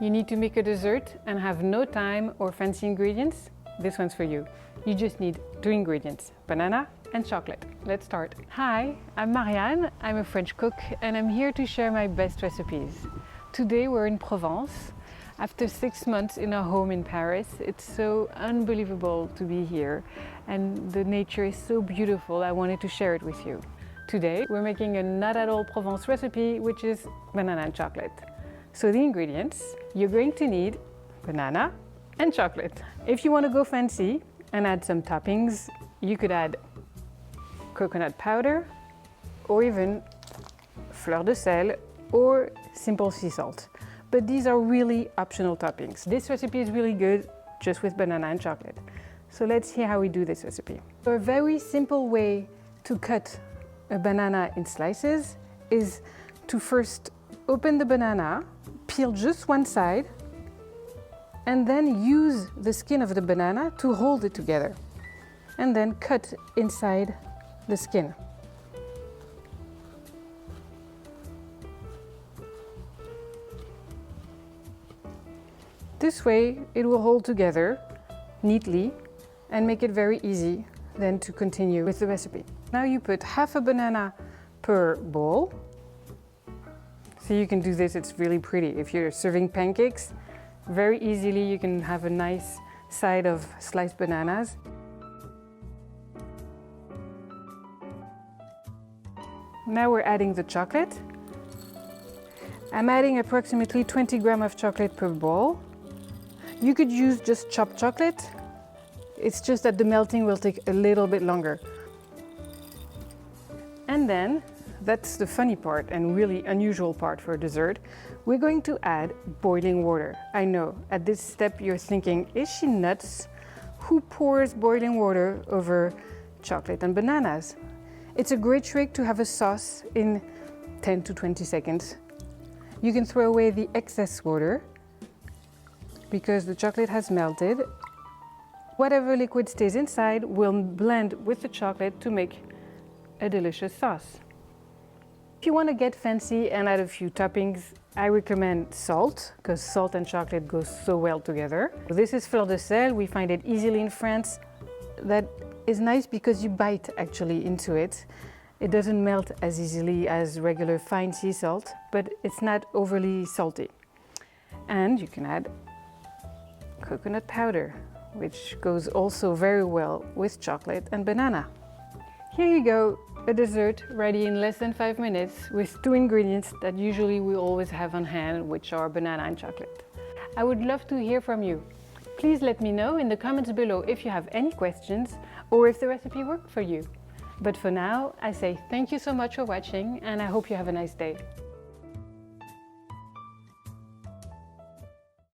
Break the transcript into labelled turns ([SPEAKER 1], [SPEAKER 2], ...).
[SPEAKER 1] You need to make a dessert and have no time or fancy ingredients? This one's for you. You just need 2 ingredients, banana and chocolate. Let's start. Hi, I'm Marianne. I'm a French cook and I'm here to share my best recipes. Today we're in Provence. After 6 months in a home in Paris, it's so unbelievable to be here and the nature is so beautiful. I wanted to share it with you. Today we're making a not at all Provence recipe, which is banana and chocolate. So the ingredients, you're going to need banana and chocolate. If you want to go fancy and add some toppings, you could add coconut powder or even fleur de sel or simple sea salt. But these are really optional toppings. This recipe is really good just with banana and chocolate. So let's see how we do this recipe. So a very simple way to cut a banana in slices is to first open the banana, peel just one side, and then use the skin of the banana to hold it together. And then cut inside the skin. This way it will hold together neatly and make it very easy then to continue with the recipe. Now you put half a banana per bowl. So you can do this, it's really pretty. If you're serving pancakes, very easily you can have a nice side of sliced bananas. Now we're adding the chocolate. I'm adding approximately 20 grams of chocolate per bowl. You could use just chopped chocolate. It's just that the melting will take a little bit longer. And then, that's the funny part and really unusual part for a dessert. We're going to add boiling water. I know, at this step you're thinking, is she nuts? Who pours boiling water over chocolate and bananas? It's a great trick to have a sauce in 10 to 20 seconds. You can throw away the excess water because the chocolate has melted. Whatever liquid stays inside will blend with the chocolate to make a delicious sauce. If you want to get fancy and add a few toppings, I recommend salt, because salt and chocolate go so well together. This is fleur de sel. We find it easily in France. That is nice because you bite actually into it. It doesn't melt as easily as regular fine sea salt, but it's not overly salty. And you can add coconut powder, which goes also very well with chocolate and banana. Here you go, a dessert ready in less than 5 minutes with 2 ingredients that usually we always have on hand, which are banana and chocolate. I would love to hear from you. Please let me know in the comments below if you have any questions or if the recipe worked for you. But for now, I say thank you so much for watching and I hope you have a nice day.